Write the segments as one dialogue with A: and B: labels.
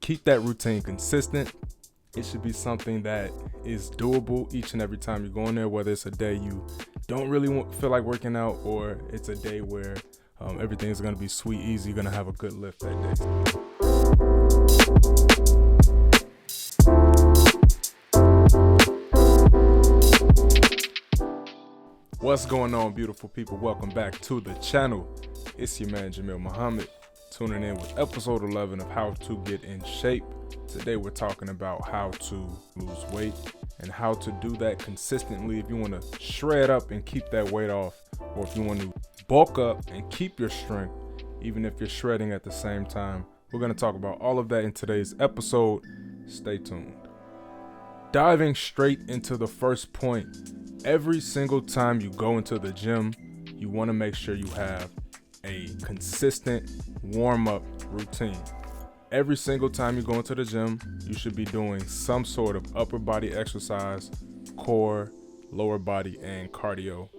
A: keep that routine consistent. It should be something that is doable each and every time you go in there, whether it's a day you don't really feel like working out or it's a day where everything's going to be sweet, easy. You're going to have a good lift that day. What's going on, beautiful people? Welcome back to the channel. It's your man, Jamil Muhammad, tuning in with episode 11 of How to Get in Shape. Today, we're talking about how to lose weight and how to do that consistently if you want to shred up and keep that weight off, or if you want to bulk up and keep your strength, even if you're shredding at the same time. We're going to talk about all of that in today's episode. Stay tuned. Diving straight into the first point. Every single time you go into the gym, you want to make sure you have a consistent warm-up routine. Every single time you go into the gym, you should be doing some sort of upper body exercise, core, lower body, and cardio.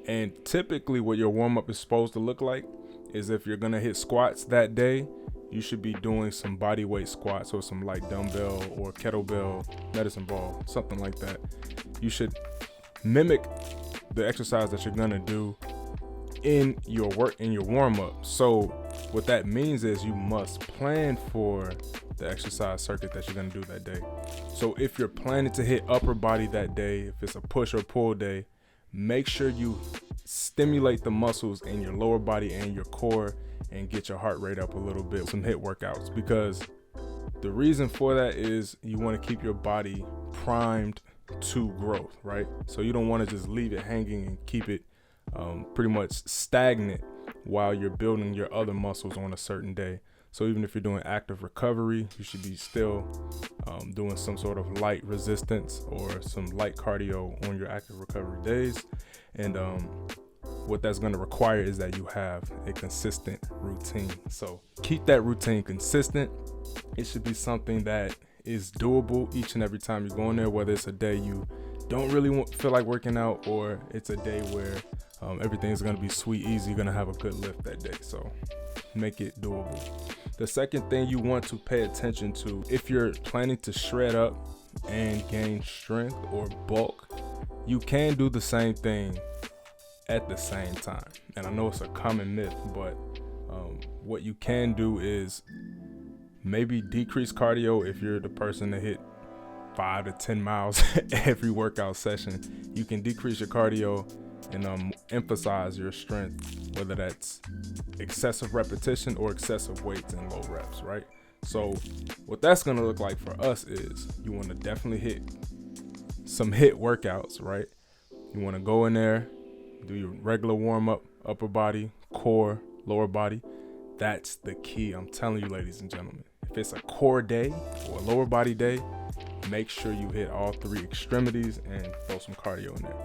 A: And typically what your warm-up is supposed to look like is if you're going to hit squats that day, you should be doing some body weight squats or some light dumbbell or kettlebell, medicine ball, something like that. You should mimic the exercise that you're gonna do in your warm-up. So what that means is you must plan for the exercise circuit that you're gonna do that day. So if you're planning to hit upper body that day, if it's a push or pull day, make sure you stimulate the muscles in your lower body and your core and get your heart rate up a little bit, some HIIT workouts, because the reason for that is you want to keep your body primed to growth, right? So you don't want to just leave it hanging and keep it pretty much stagnant while you're building your other muscles on a certain day. So even if you're doing active recovery, you should be still doing some sort of light resistance or some light cardio on your active recovery days. And what that's going to require is that you have a consistent routine. So keep that routine consistent. It should be something that is doable each and every time you go in there, whether it's a day you don't really feel like working out or it's a day where everything's going to be sweet, easy. You're going to have a good lift that day. So make it doable. The second thing you want to pay attention to, if you're planning to shred up and gain strength or bulk, you can do the same thing at the same time. And I know it's a common myth, but what you can do is maybe decrease cardio. If you're the person that hit 5 to 10 miles every workout session, you can decrease your cardio and emphasize your strength, whether that's excessive repetition or excessive weights and low reps, right? So what that's going to look like for us is you want to definitely hit some HIIT workouts, right? You want to go in there, do your regular warm-up, upper body, core, lower body. That's the key. I'm telling you, ladies and gentlemen. If it's a core day or a lower body day, make sure you hit all three extremities and throw some cardio in there.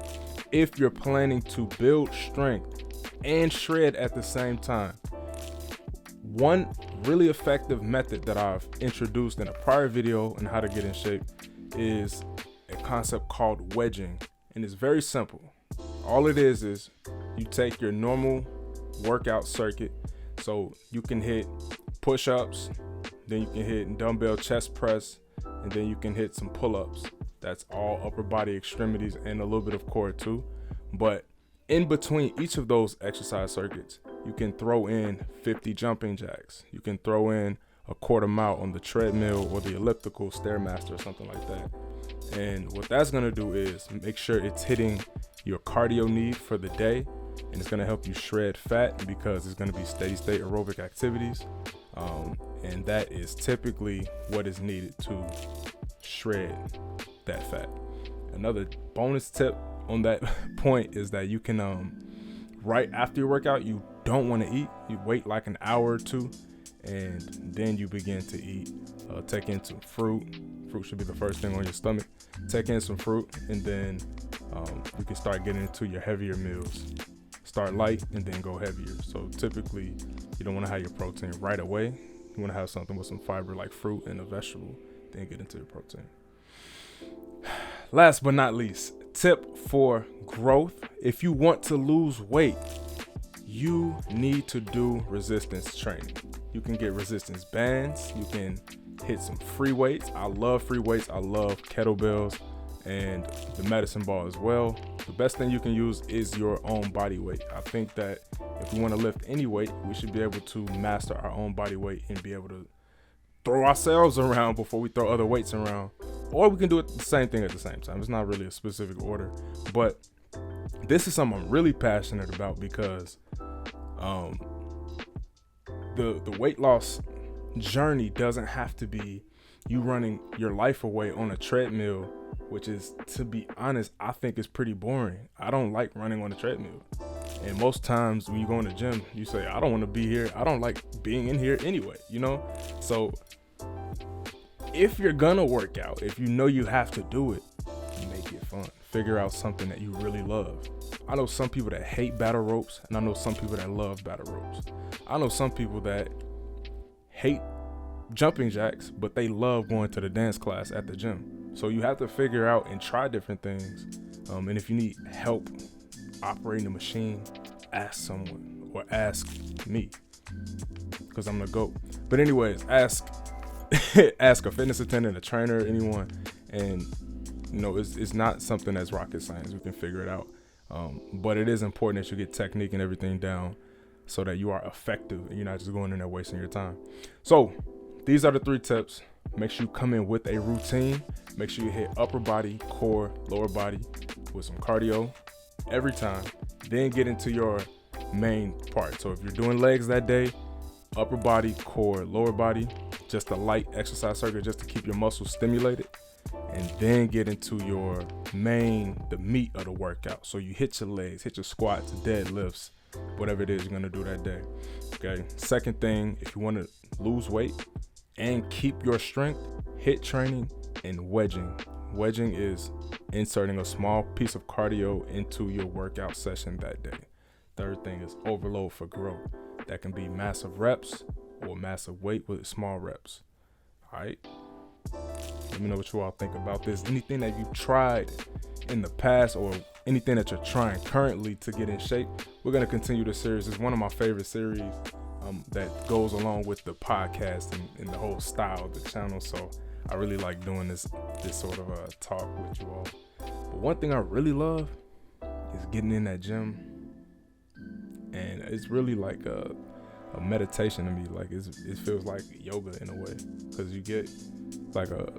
A: If you're planning to build strength and shred at the same time, one really effective method that I've introduced in a prior video on how to get in shape is a concept called wedging. And it's very simple. All it is you take your normal workout circuit. So you can hit push-ups, then you can hit dumbbell chest press, and then you can hit some pull-ups. That's all upper body extremities and a little bit of core too. But in between each of those exercise circuits, you can throw in 50 jumping jacks. You can throw in a quarter mile on the treadmill or the elliptical Stairmaster or something like that. And what that's going to do is make sure it's hitting your cardio need for the day, and it's going to help you shred fat because it's going to be steady state aerobic activities. And that is typically what is needed to shred that fat. Another bonus tip on that point is that you can, right after your workout, you don't want to eat. You wait like an hour or two, and then you begin to eat. Take in some fruit. Fruit should be the first thing on your stomach. Take in some fruit, and then you can start getting into your heavier meals. Start light and then go heavier. So typically, you don't want to have your protein right away. You want to have something with some fiber like fruit and a vegetable, then get into your protein. Last but not least, tip for growth. If you want to lose weight, you need to do resistance training. You can get resistance bands. You can hit some free weights. I love free weights. I love kettlebells and the medicine ball as well. The best thing you can use is your own body weight. I think that if we want to lift any weight, we should be able to master our own body weight and be able to throw ourselves around before we throw other weights around. Or we can do it the same thing at the same time. It's not really a specific order, but this is something I'm really passionate about because the weight loss journey doesn't have to be you running your life away on a treadmill, which is, to be honest, I think is pretty boring. I don't like running on a treadmill. And most times when you go in the gym, you say, I don't want to be here. I don't like being in here anyway, you know? So if you're gonna work out, if you know you have to do it, make it fun. Figure out something that you really love. I know some people that hate battle ropes, and I know some people that love battle ropes. I know some people that hate jumping jacks, but they love going to the dance class at the gym. So you have to figure out and try different things. And if you need help operating the machine, ask someone or ask me, because I'm the GOAT. But anyways, ask a fitness attendant, a trainer, anyone. And you know, it's not something that's rocket science. We can figure it out. But it is important that you get technique and everything down so that you are effective and you're not just going in there wasting your time. So these are the 3 tips. Make sure you come in with a routine. Make sure you hit upper body, core, lower body with some cardio every time. Then get into your main part. So if you're doing legs that day, upper body, core, lower body, just a light exercise circuit just to keep your muscles stimulated. And then get into your the meat of the workout. So you hit your legs, hit your squats, deadlifts, whatever it is you're gonna do that day. Okay. Second thing, if you want to lose weight and keep your strength, HIIT training and wedging. Wedging is inserting a small piece of cardio into your workout session that day. Third thing is overload for growth. That can be massive reps or massive weight with small reps. All right. Let me know what you all think about this. Anything that you've tried in the past or anything that you're trying currently to get in shape. We're going to continue this series. It's one of my favorite series that goes along with the podcast and the whole style of the channel. So I really like doing this sort of talk with you all. But one thing I really love is getting in that gym. And it's really like a meditation to me. Like it feels like yoga in a way, because you get like a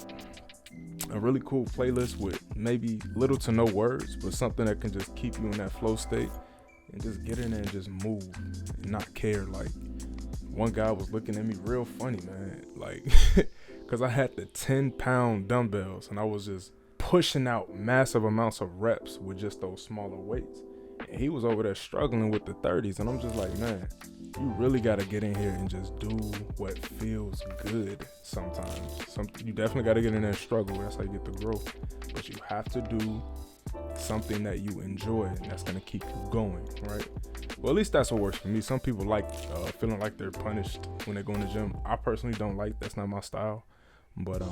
A: really cool playlist with maybe little to no words, but something that can just keep you in that flow state and just get in there and just move and not care. Like one guy was looking at me real funny, man, like because I had the 10-pound dumbbells and I was just pushing out massive amounts of reps with just those smaller weights. And he was over there struggling with the 30s, and I'm just like, man, you really got to get in here and just do what feels good sometimes. You definitely got to get in there and struggle. That's how you get the growth. But you have to do something that you enjoy, and that's going to keep you going, right? Well, at least that's what works for me. Some people like feeling like they're punished when they go in the gym. I personally don't like. That's not my style. But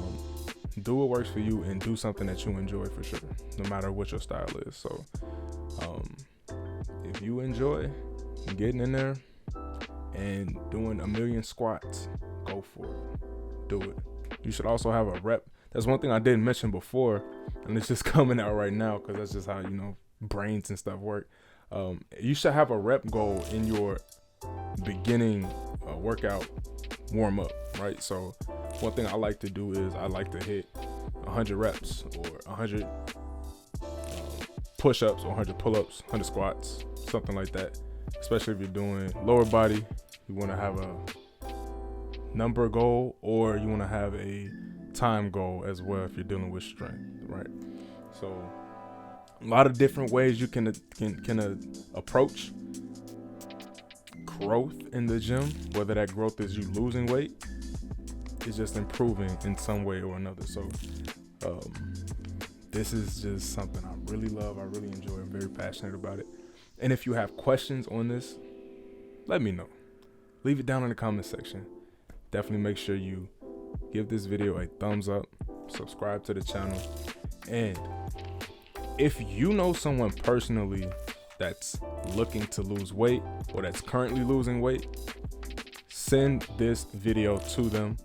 A: do what works for you and do something that you enjoy for sure, no matter what your style is. So if you enjoy getting in there and doing 1,000,000 squats, go for it. Do it. You should also have a rep. That's one thing I didn't mention before, and it's just coming out right now because that's just how, you know, brains and stuff work. You should have a rep goal in your beginning workout warm up, right? So one thing I like to do is I like to hit 100 reps or 100 push-ups or 100 pull-ups, 100 squats, something like that. Especially if you're doing lower body, you want to have a number goal, or you want to have a time goal as well if you're dealing with strength, right? So a lot of different ways you can approach growth in the gym, whether that growth is you losing weight, is just improving in some way or another. So this is just something I really love. I really enjoy. I'm very passionate about it. And if you have questions on this, let me know. Leave it down in the comment section. Definitely make sure you give this video a thumbs up, subscribe to the channel. And if you know someone personally that's looking to lose weight or that's currently losing weight, send this video to them.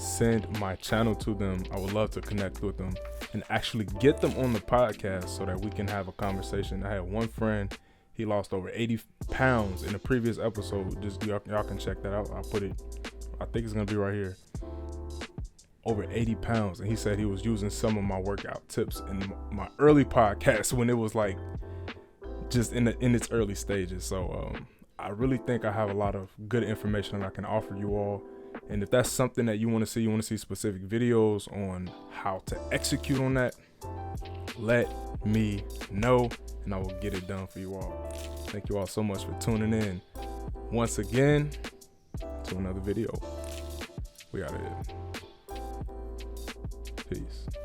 A: send my channel to them. I would love to connect with them and actually get them on the podcast so that we can have a conversation. I had one friend, he lost over 80 pounds in the previous episode. Just y'all can check that out. I'll put it, I think it's gonna be right here. Over 80 pounds, and he said he was using some of my workout tips in my early podcast when it was like just in its early stages. So I really think I have a lot of good information that I can offer you all. And if that's something that you want to see specific videos on how to execute on that, let me know and I will get it done for you all. Thank you all so much for tuning in once again to another video. We out of here. Peace.